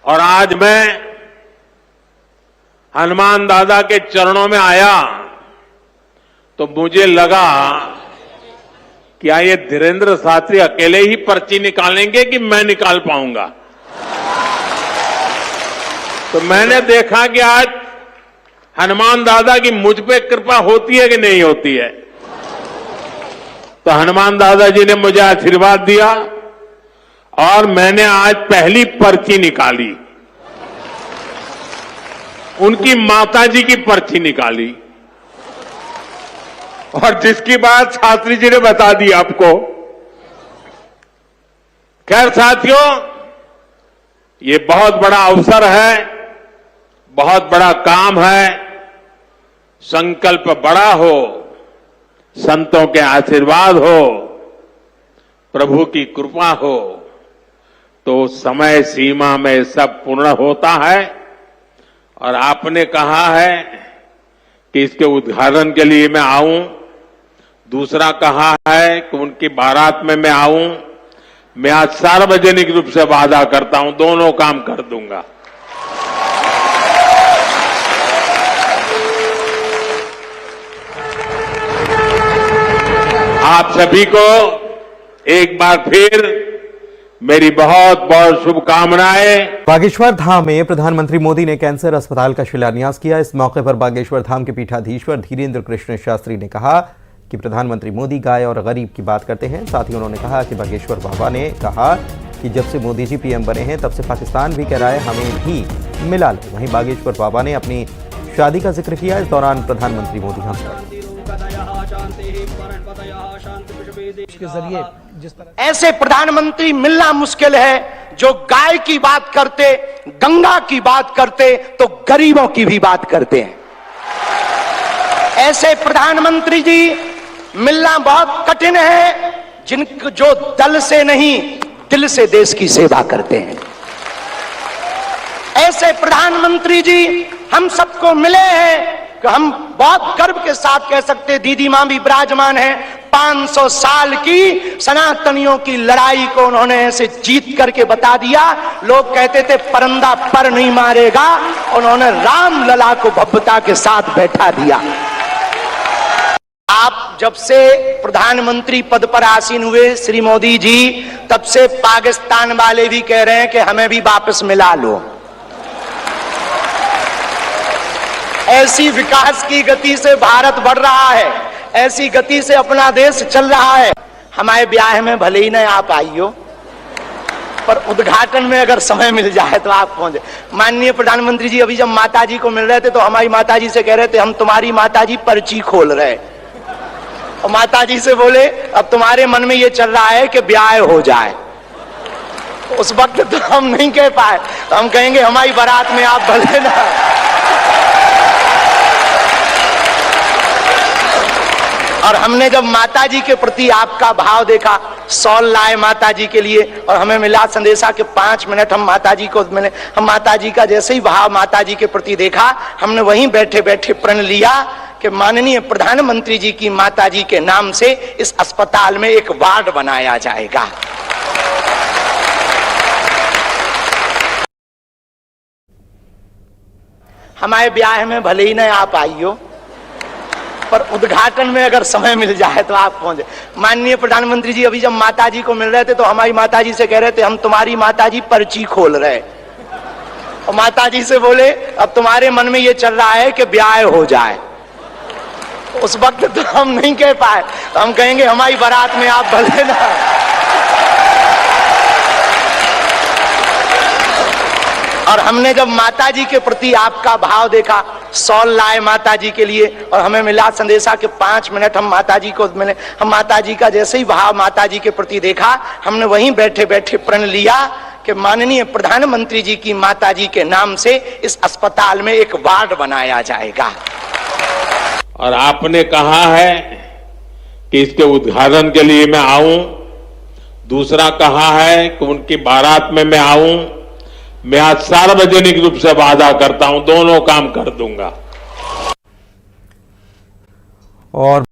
और आज मैं हनुमान दादा के चरणों में आया तो मुझे लगा क्या ये धीरेन्द्र शास्त्री अकेले ही पर्ची निकालेंगे कि मैं निकाल पाऊंगा। तो मैंने देखा कि आज हनुमान दादा की मुझ पे कृपा होती है कि नहीं होती है। तो हनुमान दादा जी ने मुझे आशीर्वाद दिया और मैंने आज पहली पर्ची निकाली, उनकी माताजी की पर्ची निकाली और जिसकी बात शास्त्री जी ने बता दी आपको। खैर साथियों, ये बहुत बड़ा अवसर है, बहुत बड़ा काम है। संकल्प बड़ा हो, संतों के आशीर्वाद हो, प्रभु की कृपा हो तो समय सीमा में सब पूर्ण होता है। और आपने कहा है कि इसके उद्घाटन के लिए मैं आऊं, दूसरा कहा है कि उनकी बारात में मैं आऊं। मैं आज सार्वजनिक रूप से वादा करता हूं, दोनों काम कर दूंगा। आप सभी को एक बार फिर मेरी बहुत बहुत शुभकामनाएं। बागेश्वर धाम में प्रधानमंत्री मोदी ने कैंसर अस्पताल का शिलान्यास किया। इस मौके पर बागेश्वर धाम के पीठाधीश्वर धीरेन्द्र कृष्ण शास्त्री ने कहा कि प्रधानमंत्री मोदी गाय और गरीब की बात करते हैं। साथ ही उन्होंने कहा कि बागेश्वर बाबा ने कहा कि जब से मोदी जी पीएम बने हैं तब से पाकिस्तान भी कह रहा है हमें भी मिला लो। वहीं बागेश्वर बाबा ने अपनी शादी का जिक्र किया। इस दौरान प्रधानमंत्री मोदी हंस पड़े। ऐसे प्रधानमंत्री मिलना मुश्किल है जो गाय की बात करते, गंगा की बात करते तो गरीबों की भी बात करते हैं। ऐसे प्रधानमंत्री जी मिलना बहुत कठिन है जिनको जो दल से नहीं दिल से देश की सेवा करते हैं। ऐसे प्रधानमंत्री जी हम सबको मिले हैं कि हम बहुत गर्व के साथ कह सकते दीदी मां भी विराजमान है। 500 साल की सनातनियों की लड़ाई को उन्होंने ऐसे जीत करके बता दिया। लोग कहते थे परंदा पर नहीं मारेगा, उन्होंने राम लला को भव्यता के साथ बैठा दिया। आप जब से प्रधानमंत्री पद पर आसीन हुए श्री मोदी जी, तब से पाकिस्तान वाले भी कह रहे हैं कि हमें भी वापस मिला लो। ऐसी विकास की गति से भारत बढ़ रहा है, ऐसी गति से अपना देश चल रहा है। हमारे ब्याह में भले ही न आप आइयो, पर उद्घाटन में अगर समय मिल जाए तो आप पहुंचे। माननीय प्रधानमंत्री जी अभी जब माताजी को मिल रहे थे तो हमारी माताजी से कह रहे थे हम तुम्हारी माताजी पर्ची खोल रहे, और माताजी से बोले अब तुम्हारे मन में ये चल रहा है कि ब्याह हो जाए। उस वक्त तो हम नहीं कह पाए, तो हम कहेंगे हमारी बारात में आप भले ना। और हमने जब माताजी के प्रति आपका भाव देखा, सॉल लाए माताजी के लिए और हमें मिला संदेशा के 5 मिनट हम माताजी को मिले। हम माताजी का जैसे ही भाव माताजी के प्रति देखा, हमने वहीं बैठे बैठे प्रण लिया कि माननीय प्रधानमंत्री जी की माताजी के नाम से इस अस्पताल में एक वार्ड बनाया जाएगा। हमारे ब्याह में भले ही न आप आइयो, पर उद्घाटन में अगर समय मिल जाए तो आप पहुंचे। माननीय प्रधानमंत्री जी अभी जब माताजी को मिल रहे थे तो हमारी माताजी से कह रहे थे हम तुम्हारी माताजी पर्ची खोल रहे, और माताजी से बोले अब तुम्हारे मन में ये चल रहा है कि ब्याह हो जाए। उस वक्त तो हम नहीं कह पाए, तो हम कहेंगे हमारी बारात में आप भले ना। और हमने जब माताजी के प्रति आपका भाव देखा, सॉल लाए माताजी के लिए और हमें मिला संदेशा के 5 मिनट हम माताजी को मिले। हम माताजी का जैसे ही भाव माताजी के प्रति देखा, हमने वहीं बैठे बैठे प्रण लिया कि माननीय प्रधानमंत्री जी की माताजी के नाम से इस अस्पताल में एक वार्ड बनाया जाएगा। और आपने कहा है कि इसके उद्घाटन के लिए मैं आऊं, दूसरा कहा है कि उनकी बारात में मैं आऊं। मैं आज सार्वजनिक रूप से वादा करता हूं, दोनों काम कर दूंगा। और